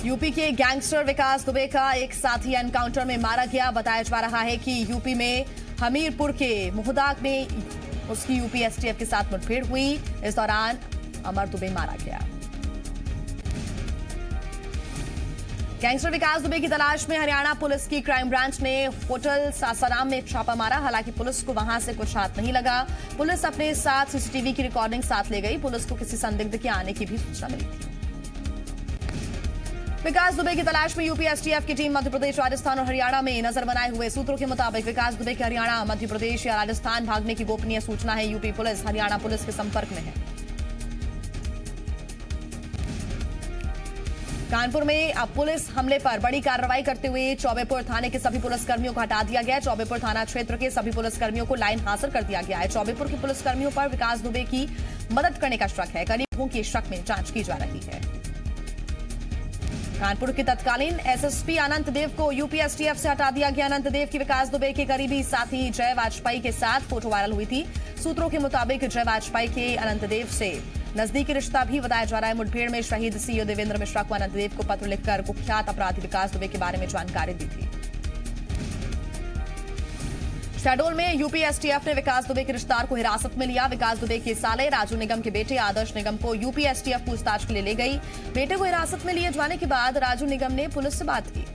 UP के gangster विकास दुबे का एक साथी एनकाउंटर में मारा गया। बताया जा रहा है कि यूपी में हमीरपुर के मुहदाक में उसकी यूपी एसटीएफ के साथ मुठभेड़ हुई। इस दौरान अमर दुबे मारा गया। गैंगस्टर विकास दुबे की तलाश में हरियाणा पुलिस की क्राइम ब्रांच ने होटल सासाराम में छापा मारा। हालांकि पुलिस को वहां से कुछ हाथ नहीं लगा। पुलिस अपने साथ सीसीटीवी की रिकॉर्डिंग साथ ले गई। पुलिस को किसी संदिग्ध के आने की भी सूचना मिली थी। विकास दुबे की तलाश में यूपी एसटीएफ की टीम मध्य प्रदेश, राजस्थान और हरियाणा में नजर बनाए हुए। सूत्रों के मुताबिक विकास दुबे के हरियाणा, मध्य प्रदेश या राजस्थान भागने की गोपनीय सूचना है। यूपी पुलिस हरियाणा पुलिस के संपर्क में है। कानपुर में अब पुलिस हमले पर बड़ी कार्रवाई करते हुए चौबेपुर थाने के सभी पुलिसकर्मियों को हटा दिया गया। चौबेपुर थाना क्षेत्र के सभी पुलिसकर्मियों को लाइन हाजिर कर दिया गया है। चौबेपुर के पुलिसकर्मियों पर विकास दुबे की मदद करने का शक है। करीबों की शक में जांच की जा रही है। कानपुर के तत्कालीन एसएसपी अनंत देव को यूपी एसटीएफ से हटा दिया गया। अनंत देव की विकास दुबे के करीबी साथी जय वाजपेयी के साथ फोटो वायरल हुई थी। सूत्रों के मुताबिक जय वाजपेयी के अनंत देव से नजदीकी रिश्ता भी बताया जा रहा है। मुठभेड़ में शहीद सीओ देवेंद्र मिश्रा को अनंत देव को पत्र लिखकर कुख्यात अपराधी विकास दुबे के बारे में जानकारी दी थी। शहडोल में यूपी एसटीएफ ने विकास दुबे के रिश्तेदार को हिरासत में लिया। विकास दुबे के साले राजू निगम के बेटे आदर्श निगम को यूपी एसटीएफ पूछताछ के लिए ले गई। बेटे को हिरासत में लिए जाने के बाद राजू निगम ने पुलिस से बात की।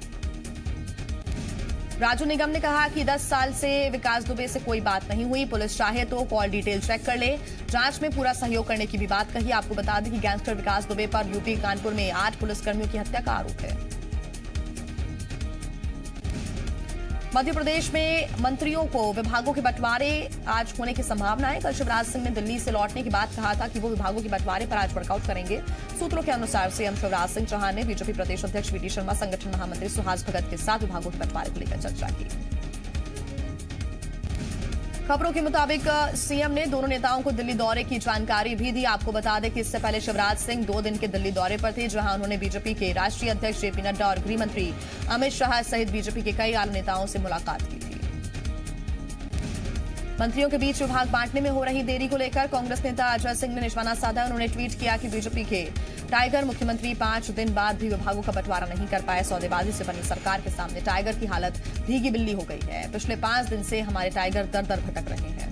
राजू निगम ने कहा कि 10 साल से विकास दुबे से कोई बात नहीं हुई। पुलिस चाहे तो कॉल डिटेल चेक कर ले। जांच में पूरा सहयोग करने की भी बात कही। आपको बता दें कि गैंगस्टर विकास दुबे पर यूपी कानपुर में 8 पुलिसकर्मियों की हत्या का आरोप है। मध्य प्रदेश में मंत्रियों को विभागों के बंटवारे आज होने की संभावना है। कल शिवराज सिंह ने दिल्ली से लौटने के बाद कहा था कि वो विभागों के बंटवारे पर आज वर्कआउट करेंगे। सूत्रों के अनुसार सीएम शिवराज सिंह चौहान ने बीजेपी प्रदेश अध्यक्ष वीडी शर्मा, संगठन महामंत्री सुहास भगत के साथ विभागों के बंटवारे को लेकर चर्चा की। खबरों के मुताबिक सीएम ने दोनों नेताओं को दिल्ली दौरे की जानकारी भी दी। आपको बता दें कि इससे पहले शिवराज सिंह 2 दिन के दिल्ली दौरे पर थे, जहां उन्होंने बीजेपी के राष्ट्रीय अध्यक्ष जेपी नड्डा और गृह मंत्री अमित शाह सहित बीजेपी के कई आला नेताओं से मुलाकात की थी। मंत्रियों के बीच विभाग बांटने में हो रही देरी को लेकर कांग्रेस नेता अजय सिंह ने निशाना साधा। उन्होंने ट्वीट किया कि बीजेपी के टाइगर मुख्यमंत्री 5 दिन बाद भी विभागों का बंटवारा नहीं कर पाए। सौदेबाजी से बनी सरकार के सामने टाइगर की हालत भीगी बिल्ली हो गई है। पिछले 5 दिन से हमारे टाइगर दर दर भटक रहे हैं।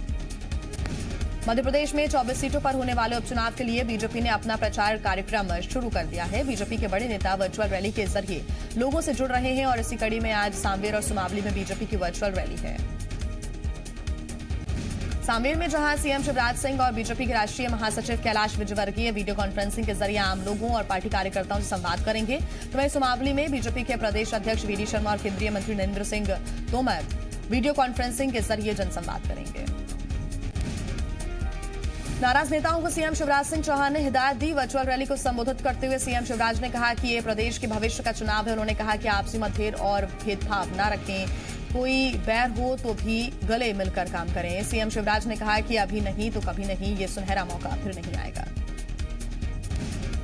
मध्य प्रदेश में 24 सीटों पर होने वाले उपचुनाव के लिए बीजेपी ने अपना प्रचार कार्यक्रम शुरू कर दिया है। बीजेपी के बड़े नेता वर्चुअल रैली के जरिए लोगों से जुड़ रहे हैं और इसी कड़ी में आज सांवेर और सुमावली में बीजेपी की वर्चुअल रैली है। सांवेर में जहां सीएम शिवराज सिंह और बीजेपी के राष्ट्रीय महासचिव कैलाश विजयवर्गीय वीडियो कॉन्फ्रेंसिंग के जरिए आम लोगों और पार्टी कार्यकर्ताओं से संवाद करेंगे, तो वहीं सुमावली में बीजेपी के प्रदेश अध्यक्ष वीडी शर्मा और केंद्रीय मंत्री नरेंद्र सिंह तोमर वीडियो कॉन्फ्रेंसिंग के जरिए जनसंवाद करेंगे। नाराज नेताओं को सीएम शिवराज सिंह चौहान ने हिदायत दी। वर्चुअल रैली को संबोधित करते हुए सीएम शिवराज ने कहा कि ये प्रदेश के भविष्य का चुनाव है। उन्होंने कहा कि आपसी मतभेद और भेदभाव न रखें, कोई बैर हो तो भी गले मिलकर काम करें। सीएम शिवराज ने कहा कि अभी नहीं तो कभी नहीं, ये सुनहरा मौका फिर नहीं आएगा।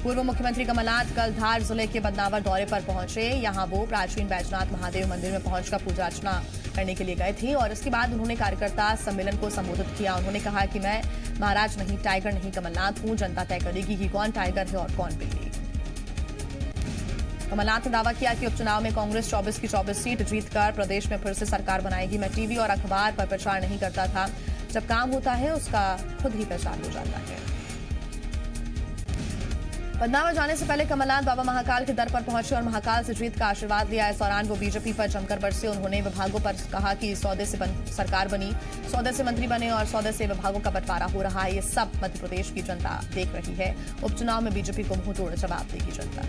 पूर्व मुख्यमंत्री कमलनाथ कल धार जिले के बदनावर दौरे पर पहुंचे। यहां वो प्राचीन बैजनाथ महादेव मंदिर में पहुंचकर पूजा अर्चना करने के लिए गए थे और इसके बाद उन्होंने कार्यकर्ता सम्मेलन को संबोधित किया। उन्होंने कहा कि मैं महाराज नहीं, टाइगर नहीं, कमलनाथ हूं। जनता तय करेगी कि कौन टाइगर है और कौन बिल्ली। कमलनाथ ने दावा किया कि उपचुनाव में कांग्रेस 24 की 24 सीट जीतकर प्रदेश में फिर से सरकार बनाएगी। मैं टीवी और अखबार पर प्रचार नहीं करता था। जब काम होता है उसका खुद ही प्रचार हो जाता है। बदनावर जाने से पहले कमलनाथ बाबा महाकाल के दर पर पहुंचे और महाकाल से जीत का आशीर्वाद लिया। इस दौरान वो बीजेपी पर जमकर बरसे। उन्होंने विभागों पर कहा कि सौदे से सरकार बनी, सौदे से मंत्री बने और सौदे से विभागों का बंटवारा हो रहा है। ये सब मध्य प्रदेश की जनता देख रही है। उपचुनाव में बीजेपी को मुंहतोड़ जवाब देगी जनता।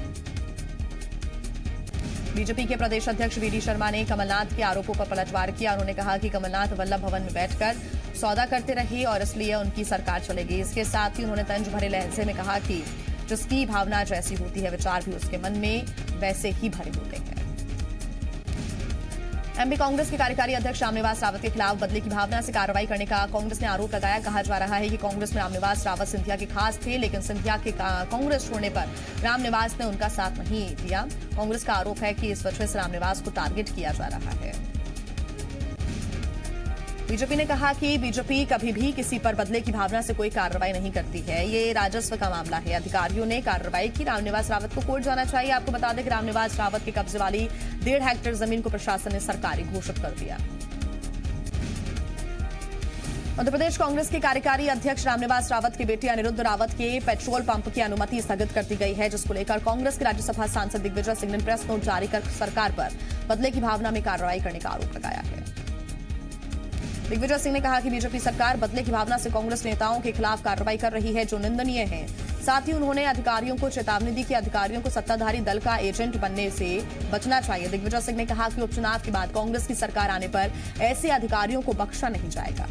बीजेपी के प्रदेश अध्यक्ष वीडी शर्मा ने कमलनाथ के आरोपों पर पलटवार किया। उन्होंने कहा कि कमलनाथ वल्लभ भवन में बैठकर सौदा करते रहे और इसलिए उनकी सरकार चलेगी। इसके साथ ही उन्होंने तंज भरे लहजे में कहा कि जिसकी भावना जैसी होती है, विचार भी उसके मन में वैसे ही भरे होते हैं। एमपी कांग्रेस के कार्यकारी अध्यक्ष रामनिवास रावत के खिलाफ बदले की भावना से कार्रवाई करने का कांग्रेस ने आरोप लगाया। कहा जा रहा है कि कांग्रेस में रामनिवास रावत सिंधिया के खास थे, लेकिन सिंधिया के कांग्रेस छोड़ने पर रामनिवास ने उनका साथ नहीं दिया। कांग्रेस का आरोप है कि इस वजह से रामनिवास को टारगेट किया जा रहा है। बीजेपी ने कहा कि बीजेपी कभी भी किसी पर बदले की भावना से कोई कार्रवाई नहीं करती है। ये राजस्व का मामला है। अधिकारियों ने कार्रवाई की। रामनिवास रावत को कोर्ट जाना चाहिए। आपको बता दें कि रामनिवास रावत के कब्जे वाली 1.5 हेक्टेयर जमीन को प्रशासन ने सरकारी घोषित कर दिया। मध्य प्रदेश कांग्रेस के कार्यकारी अध्यक्ष रामनिवास रावत के बेटे अनिरुद्ध रावत के पेट्रोल पंप की अनुमति स्थगित कर दी गई है, जिसको लेकर कांग्रेस के राज्यसभा सांसद दिग्विजय सिंह ने प्रेस नोट जारी कर सरकार पर बदले की भावना में कार्रवाई करने का आरोप लगाया है। दिग्विजय सिंह ने कहा कि बीजेपी सरकार बदले की भावना से कांग्रेस नेताओं के खिलाफ कार्रवाई कर रही है, जो निंदनीय है। साथ ही उन्होंने अधिकारियों को चेतावनी दी कि अधिकारियों को सत्ताधारी दल का एजेंट बनने से बचना चाहिए। दिग्विजय सिंह ने कहा कि उपचुनाव के बाद कांग्रेस की सरकार आने पर ऐसे अधिकारियों को बख्शा नहीं जाएगा।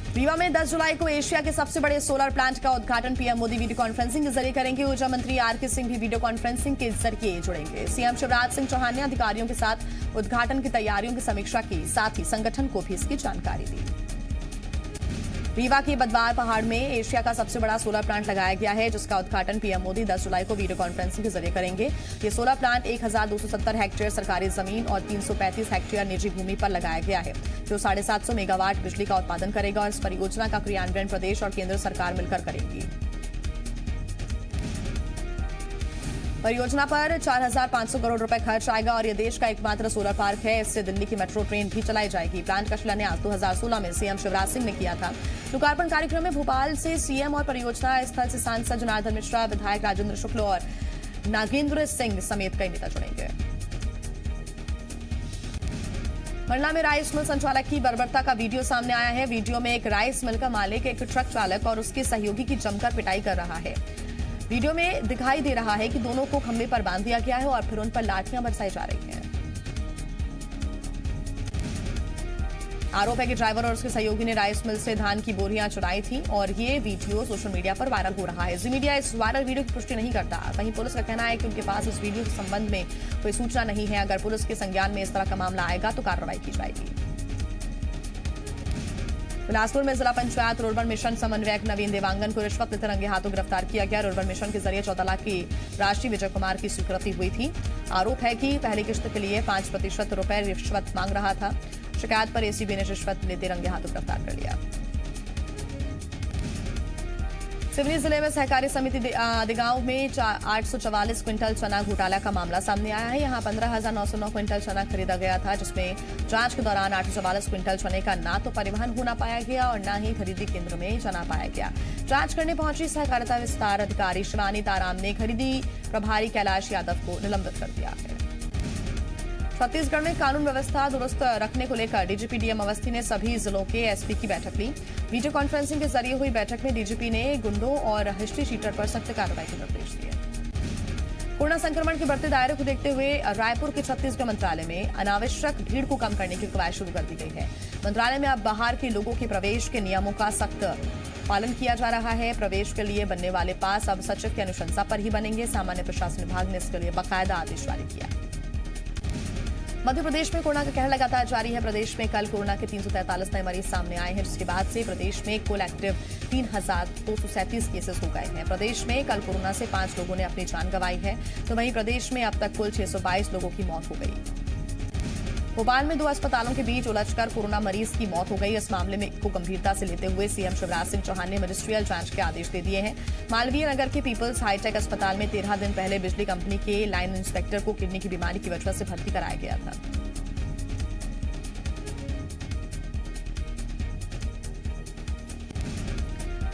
रीवा में 10 जुलाई को एशिया के सबसे बड़े सोलर प्लांट का उद्घाटन पीएम मोदी वीडियो कॉन्फ्रेंसिंग के जरिए करेंगे। ऊर्जा मंत्री आरके सिंह भी वीडियो कॉन्फ्रेंसिंग के जरिए जुड़ेंगे। सीएम शिवराज सिंह चौहान ने अधिकारियों के साथ उद्घाटन की तैयारियों की समीक्षा की, साथ ही संगठन को भी इसकी जानकारी दी। रीवा के बदवार पहाड़ में एशिया का सबसे बड़ा सोलर प्लांट लगाया गया है, जिसका उद्घाटन पीएम मोदी 10 जुलाई को वीडियो कॉन्फ्रेंसिंग के जरिए करेंगे। ये सोलर प्लांट 1270 हेक्टेयर सरकारी जमीन और 335 हेक्टेयर निजी भूमि पर लगाया गया है, जो 750 मेगावाट बिजली का उत्पादन करेगा। और इस परियोजना का क्रियान्वयन प्रदेश और केंद्र सरकार मिलकर करेंगी। परियोजना पर 4,500 करोड़ रुपए खर्च आएगा और यह देश का एकमात्र सोलर पार्क है। इससे दिल्ली की मेट्रो ट्रेन भी चलाई जाएगी। प्लांट का शिलान्यास 2016 में सीएम शिवराज सिंह ने किया था। लोकार्पण कार्यक्रम में भोपाल से सीएम और परियोजना स्थल से सांसद जनार्दन मिश्रा, विधायक राजेंद्र शुक्ल और नागेंद्र सिंह समेत कई नेता जुड़ेंगे। मंडला में राइस मिल संचालक की बर्बरता का वीडियो सामने आया है। वीडियो में एक राइस मिल का मालिक एक ट्रक चालक और उसके सहयोगी की जमकर पिटाई कर रहा है। वीडियो में दिखाई दे रहा है कि दोनों को खंभे पर बांध दिया गया है और फिर उन पर लाठियां बरसाई जा रही हैं। आरोप है कि ड्राइवर और उसके सहयोगी ने राइस मिल से धान की बोरियां चुराई थी और ये वीडियो सोशल मीडिया पर वायरल हो रहा है। जी मीडिया इस वायरल वीडियो की पुष्टि नहीं करता। वहीं पुलिस का कहना है कि उनके पास इस वीडियो के संबंध में कोई सूचना नहीं है। अगर पुलिस के संज्ञान में इस तरह का मामला आएगा तो कार्रवाई की जाएगी। बिलासपुर में जिला पंचायत रुर्बन मिशन समन्वयक नवीन देवांगन को रिश्वत लेते रंगे हाथों गिरफ्तार किया गया। रुर्बन मिशन के जरिए 14 लाख की राशि विजय कुमार की स्वीकृति हुई थी। आरोप है कि पहली किश्त के लिए 5% रुपए रिश्वत मांग रहा था। शिकायत पर एसीबी ने रिश्वत लेते रंगे हाथों गिरफ्तार कर लिया। सिवनी जिले में सहकारी समिति दिगांव में 844 क्विंटल चना घोटाला का मामला सामने आया है। यहां 15,909 क्विंटल चना खरीदा गया था, जिसमें जांच के दौरान 844 क्विंटल चने का ना तो परिवहन होना पाया गया और न ही खरीदी केंद्र में चना पाया गया। जांच करने पहुंची सहकारिता विस्तार अधिकारी शिवानी ताराम ने खरीदी प्रभारी कैलाश यादव को निलंबित कर दिया है। छत्तीसगढ़ में कानून व्यवस्था दुरुस्त रखने को लेकर डीजीपी डीएम अवस्थी ने सभी जिलों के एसपी की बैठक ली। वीडियो कॉन्फ्रेंसिंग के जरिए हुई बैठक में डीजीपी ने गुंडों और हिस्ट्री शीटर पर सख्त कार्रवाई के निर्देश दिए। कोरोना संक्रमण के बढ़ते दायरे को देखते हुए रायपुर के छत्तीसगढ़ मंत्रालय में अनावश्यक भीड़ को कम करने की कवायद शुरू कर दी गई है। मंत्रालय में अब बाहर के लोगों के प्रवेश के नियमों का सख्त पालन किया जा रहा है। प्रवेश के लिए बनने वाले पास अब सचिव की अनुशंसा पर ही बनेंगे। सामान्य प्रशासन विभाग ने इसके लिए बाकायदा आदेश जारी किया। मध्य प्रदेश में कोरोना का कहर लगातार जारी है। प्रदेश में कल कोरोना के 343 नए मरीज सामने आए हैं, जिसके बाद से प्रदेश में कुल एक्टिव 3,237 केसेस हो गए हैं। प्रदेश में कल कोरोना से 5 लोगों ने अपनी जान गंवाई है, तो वहीं प्रदेश में अब तक कुल 622 लोगों की मौत हो गई। भोपाल में 2 अस्पतालों के बीच उलझकर कोरोना मरीज की मौत हो गई। इस मामले में को गंभीरता से लेते हुए सीएम शिवराज सिंह चौहान ने मजिस्ट्रियल जांच के आदेश दे दिए हैं। मालवीय नगर के पीपल्स हाईटेक अस्पताल में 13 दिन पहले बिजली कंपनी के लाइन इंस्पेक्टर को किडनी की बीमारी की वजह से भर्ती कराया गया था।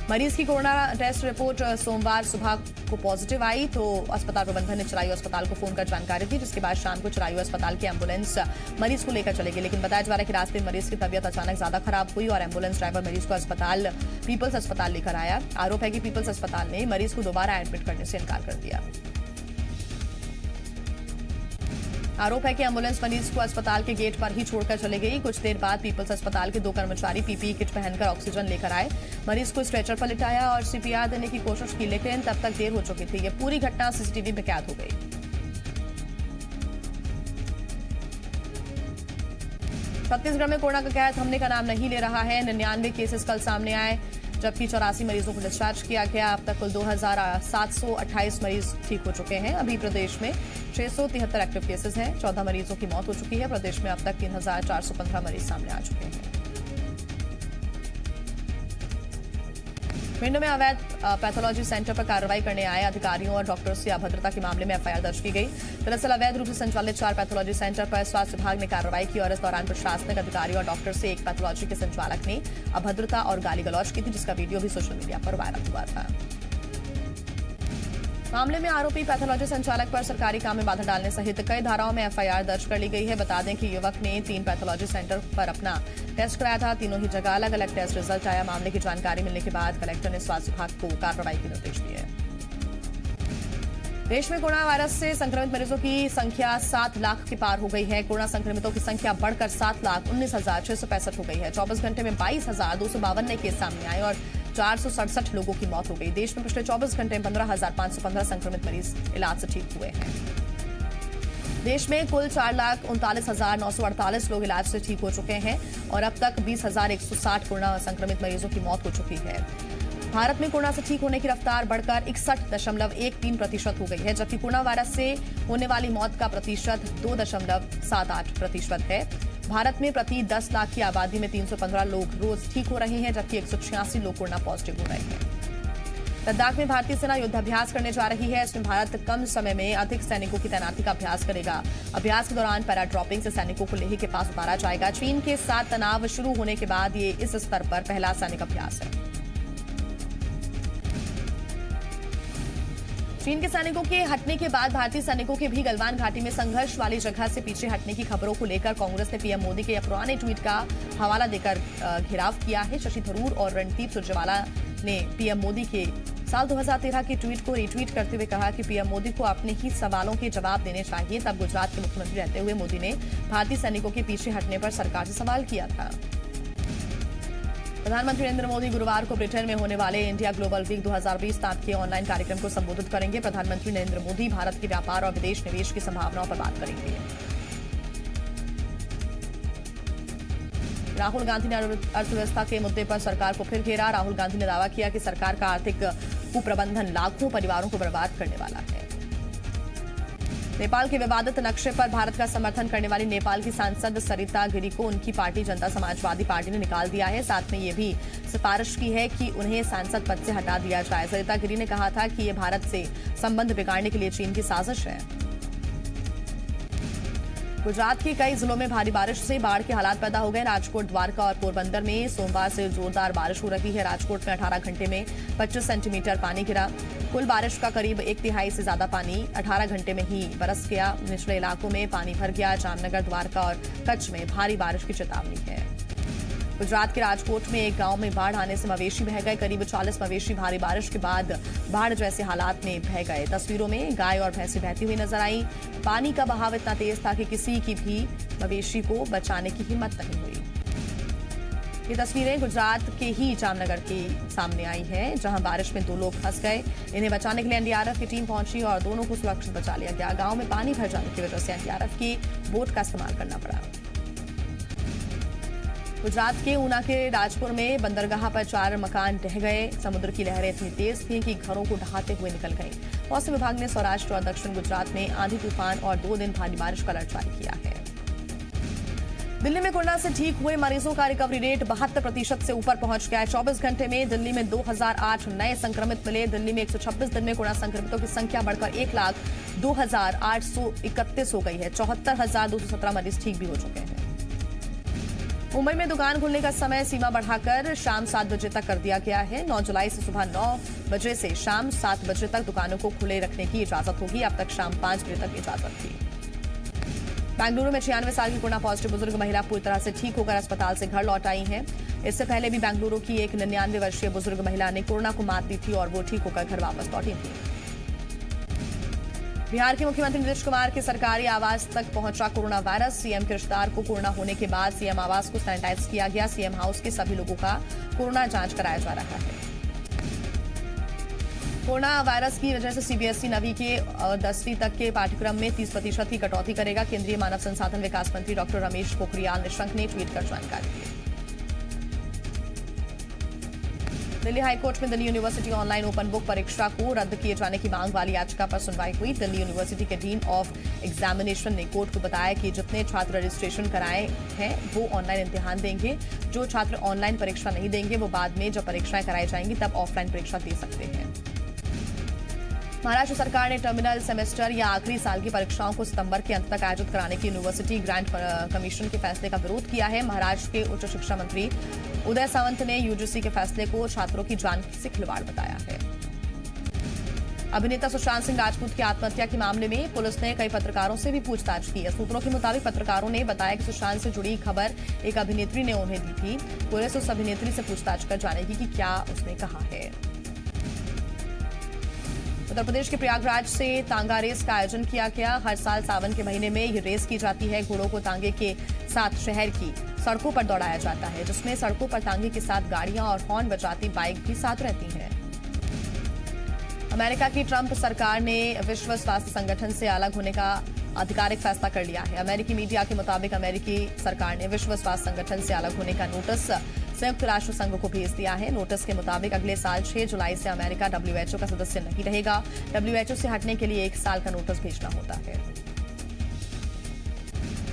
मरीज की कोरोना टेस्ट रिपोर्ट सोमवार सुबह को पॉजिटिव आई, तो अस्पताल प्रबंधन ने चिरायू अस्पताल को फोन कर जानकारी दी, जिसके बाद शाम को चिरायू अस्पताल की एम्बुलेंस मरीज को लेकर चले गई। लेकिन बताया जा रहा है कि रास्ते में मरीज की तबीयत अचानक ज्यादा खराब हुई और एम्बुलेंस ड्राइवर मरीज को पीपल्स अस्पताल लेकर आया। आरोप है कि पीपल्स अस्पताल ने मरीज को दोबारा एडमिट करने से इनकार कर दिया। आरोप है कि एम्बुलेंस मरीज को अस्पताल के गेट पर ही छोड़कर चले गई। कुछ देर बाद पीपल्स अस्पताल के 2 कर्मचारी पीपीई किट पहनकर ऑक्सीजन लेकर आए, मरीज को स्ट्रेचर पर लिटाया और सीपीआर देने की कोशिश की, लेकिन तब तक देर हो चुकी थी। यह पूरी घटना सीसीटीवी में कैद हो गई। छत्तीसगढ़ में कोरोना का कहर थमने का नाम नहीं ले रहा है। 99 केसेस कल सामने आए, जबकि 84 मरीजों को डिस्चार्ज किया गया। अब तक कुल 2728 मरीज ठीक हो चुके हैं। अभी प्रदेश में 673 एक्टिव केसेस हैं। 14 मरीजों की मौत हो चुकी है। प्रदेश में अब तक 3415 मरीज सामने आ चुके हैं। भिंड में अवैध पैथोलॉजी सेंटर पर कार्रवाई करने आए अधिकारियों और डॉक्टर्स की अभद्रता के मामले में एफआईआर दर्ज की गई। दरअसल अवैध रूप से संचालित 4 पैथोलॉजी सेंटर पर स्वास्थ्य विभाग ने कार्रवाई की और इस दौरान प्रशासनिक अधिकारियों और डॉक्टर से एक पैथोलॉजी के संचालक ने अभद्रता और गाली गलौज की थी, जिसका वीडियो भी सोशल मीडिया पर वायरल हुआ था। मामले में आरोपी पैथोलॉजी संचालक पर सरकारी काम में बाधा डालने सहित कई धाराओं में एफआईआर दर्ज कर ली गई है। बता दें कि युवक ने 3 पैथोलॉजी सेंटर पर अपना टेस्ट कराया था। तीनों ही जगह अलग अलग टेस्ट रिजल्ट आया। मामले की जानकारी मिलने के बाद कलेक्टर ने स्वास्थ्य विभाग को कार्रवाई के निर्देश दिए। देश में कोरोना वायरस से संक्रमित मरीजों की संख्या 7 लाख के पार हो गई है। कोरोना संक्रमितों की संख्या बढ़कर 7,19,665 हो गई है। 24 घंटे में 22,252 नए केस सामने आए और 467 लोगों की मौत हो गई। देश में पिछले 24 घंटे में 15,515 संक्रमित मरीज इलाज से ठीक हुए हैं। देश में कुल 4,39,948 लोग इलाज से ठीक हो चुके हैं और अब तक 20,160 कोरोना संक्रमित मरीजों की मौत हो चुकी है। भारत में कोरोना से ठीक होने की रफ्तार बढ़कर 61.13% हो गई है, जबकि कोरोना वायरस से होने वाली मौत का प्रतिशत 2.78% है। भारत में प्रति 10 लाख की आबादी में 315 लोग रोज ठीक हो रहे हैं, जबकि 186 लोग कोरोना पॉजिटिव हो रहे हैं। लद्दाख में भारतीय सेना युद्धाभ्यास करने जा रही है। इसमें भारत कम समय में अधिक सैनिकों की तैनाती का अभ्यास करेगा। अभ्यास के दौरान पैराड्रॉपिंग से सैनिकों को लेह के पास उतारा जाएगा। चीन के साथ तनाव शुरू होने के बाद ये इस स्तर पर पहला सैनिक अभ्यास है। चीन के सैनिकों के हटने के बाद भारतीय सैनिकों के भी गलवान घाटी में संघर्ष वाली जगह से पीछे हटने की खबरों को लेकर कांग्रेस ने पीएम मोदी के पुराने ट्वीट का हवाला देकर घेराव किया है। शशि थरूर और रणदीप सुरजेवाला ने पीएम मोदी के साल 2013 के ट्वीट को रिट्वीट करते हुए कहा कि पीएम मोदी को अपने ही सवालों के जवाब देने चाहिए। तब गुजरात के मुख्यमंत्री रहते हुए मोदी ने भारतीय सैनिकों के पीछे हटने पर सरकार से सवाल किया था। प्रधानमंत्री नरेंद्र मोदी गुरुवार को ब्रिटेन में होने वाले इंडिया ग्लोबल वीक 2020 नाम के ऑनलाइन कार्यक्रम को संबोधित करेंगे। प्रधानमंत्री नरेंद्र मोदी भारत के व्यापार और विदेश निवेश की संभावनाओं पर बात करेंगे। राहुल गांधी ने अर्थव्यवस्था के मुद्दे पर सरकार को फिर घेरा। राहुल गांधी ने दावा किया कि सरकार का आर्थिक कुप्रबंधन लाखों परिवारों को बर्बाद करने वाला है। नेपाल के विवादित नक्शे पर भारत का समर्थन करने वाली नेपाल की सांसद सरिता गिरी को उनकी पार्टी जनता समाजवादी पार्टी ने निकाल दिया है। साथ में ये भी सिफारिश की है कि उन्हें सांसद पद से हटा दिया जाए। सरिता गिरी ने कहा था कि ये भारत से संबंध बिगाड़ने के लिए चीन की साजिश है। गुजरात के कई जिलों में भारी बारिश से बाढ़ के हालात पैदा हो गए। राजकोट, द्वारका और पोरबंदर में सोमवार से जोरदार बारिश हो रही है। राजकोट में 18 घंटे में 25 सेंटीमीटर पानी गिरा। कुल बारिश का करीब 1/3 से ज्यादा पानी 18 घंटे में ही बरस गया। निचले इलाकों में पानी भर गया। जामनगर, द्वारका और कच्छ में भारी बारिश की चेतावनी है। गुजरात के राजकोट में एक गांव में बाढ़ आने से मवेशी बह गए। करीब 40 मवेशी भारी बारिश के बाद बाढ़ जैसे हालात में बह गए। तस्वीरों में गाय और भैंसें बहती हुई नजर आई। पानी का बहाव इतना तेज था कि किसी की भी मवेशी को बचाने की हिम्मत नहीं हुई। ये तस्वीरें गुजरात के ही जामनगर के सामने आई हैं, जहां बारिश में 2 लोग फंस गए। इन्हें बचाने के लिए एनडीआरएफ की टीम पहुंची और दोनों को सुरक्षित बचा लिया गया। गांव में पानी भर जाने की वजह से एनडीआरएफ की बोट का इस्तेमाल करना पड़ा। गुजरात के ऊना के राजपुर में बंदरगाह पर 4 मकान ढह गए। समुद्र की लहरें इतनी तेज थीं कि घरों को ढहाते हुए निकल गई। मौसम विभाग ने सौराष्ट्र और दक्षिण गुजरात में आंधी तूफान और 2 दिन भारी बारिश का अलर्ट जारी किया है। दिल्ली में कोरोना से ठीक हुए मरीजों का रिकवरी रेट 72% से ऊपर पहुंच गया है। 24 घंटे में दिल्ली में 2008 नए संक्रमित मिले। दिल्ली में 126 दिन में कोरोना संक्रमितों की संख्या बढ़कर 1,02,831 हो गई है। 74,217 मरीज ठीक भी हो चुके हैं। मुंबई में दुकान खुलने का समय सीमा बढ़ाकर शाम 7 बजे तक कर दिया गया है। 9 जुलाई से सुबह 9 बजे से शाम 7 बजे तक दुकानों को खुले रखने की इजाजत होगी। अब तक शाम 5 बजे तक इजाजत थी। बेंगलुरु में 96 साल की कोरोना पॉजिटिव बुजुर्ग महिला पूरी तरह से ठीक होकर अस्पताल से घर लौट आई हैं। इससे पहले भी बेंगलुरु की एक 99 वर्षीय बुजुर्ग महिला ने कोरोना को मात दी थी और वो ठीक होकर घर वापस लौटी थी। बिहार के मुख्यमंत्री नीतीश कुमार के सरकारी आवास तक पहुंचा कोरोना वायरस। सीएम के रिश्तेदार को कोरोना होने के बाद सीएम आवास को सैनिटाइज किया गया। सीएम हाउस के सभी लोगों का कोरोना जांच कराया जा रहा है। कोरोना वायरस की वजह से सीबीएसई 9वीं के 10वीं तक के पाठ्यक्रम में 30% की कटौती करेगा। केंद्रीय मानव संसाधन विकास मंत्री डॉक्टर रमेश पोखरियाल निशंक ने ट्वीट कर जानकारी दी। दिल्ली हाईकोर्ट में Delhi university online open book परीक्षा को रद्द किए जाने की मांग वाली याचिका पर सुनवाई हुई। दिल्ली यूनिवर्सिटी के डीन ऑफ एग्जामिनेशन ने कोर्ट को बताया कि जितने छात्र रजिस्ट्रेशन कराए हैं वो ऑनलाइन इम्तिहान देंगे। जो छात्र ऑनलाइन परीक्षा नहीं देंगे वो बाद में जब परीक्षाएं कराई जाएंगी तब ऑफलाइन परीक्षा दे सकते हैं। महाराष्ट्र सरकार ने टर्मिनल सेमेस्टर या आखिरी साल की परीक्षाओं को सितंबर के अंत तक आयोजित कराने की यूनिवर्सिटी ग्रांट कमीशन के फैसले का विरोध किया है। महाराष्ट्र के उच्च शिक्षा मंत्री उदय सामंत ने यूजीसी के फैसले को छात्रों की जान से खिलवाड़ बताया है। अभिनेता सुशांत सिंह राजपूत की आत्महत्या के मामले में पुलिस ने कई पत्रकारों से भी पूछताछ की है। सूत्रों के मुताबिक पत्रकारों ने बताया कि सुशांत से जुड़ी खबर एक अभिनेत्री ने उन्हें दी थी। पुलिस उस अभिनेत्री से पूछताछ कर जानेगी कि क्या उसने कहा है। उत्तर प्रदेश के प्रयागराज से तांगा रेस का आयोजन किया गया। हर साल सावन के महीने में ये रेस की जाती है। घोड़ों को तांगे के साथ शहर की सड़कों पर दौड़ाया जाता है, जिसमें सड़कों पर तांगे के साथ गाड़ियां और हॉर्न बजाती बाइक भी साथ रहती हैं। अमेरिका की ट्रंप सरकार ने विश्व स्वास्थ्य संगठन से अलग होने का आधिकारिक फैसला कर लिया है। अमेरिकी मीडिया के मुताबिक अमेरिकी सरकार ने विश्व स्वास्थ्य संगठन से अलग होने का नोटिस संयुक्त राष्ट्र संघ को भेज दिया है। नोटिस के मुताबिक अगले साल 6 जुलाई से अमेरिका WHO का सदस्य नहीं रहेगा। WHO से हटने के लिए 1 साल का नोटिस भेजना होता है।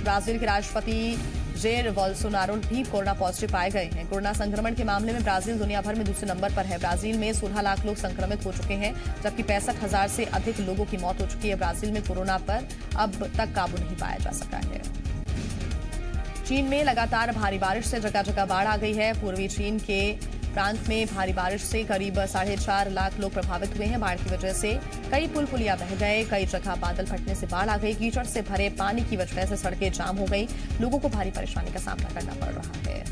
ब्राजील के राष्ट्रपति जेर बोल्सोनारो भी कोरोना पॉजिटिव पाए गए हैं। कोरोना संक्रमण के मामले में ब्राजील दुनिया भर में दूसरे नंबर पर है। ब्राजील में 16 लाख लोग संक्रमित हो चुके हैं, जबकि 65,000 से अधिक लोगों की मौत हो चुकी है। ब्राजील में कोरोना पर अब तक काबू नहीं पाया जा सका है। चीन में लगातार भारी बारिश से जगह जगह बाढ़ आ गई है। पूर्वी चीन के प्रांत में भारी बारिश से करीब 4.5 लाख लोग प्रभावित हुए हैं। बाढ़ की वजह से कई पुल पुलिया बह गए। कई जगह बादल फटने से बाढ़ आ गई। कीचड़ से भरे पानी की वजह से सड़कें जाम हो गई। लोगों को भारी परेशानी का सामना करना पड़ रहा है।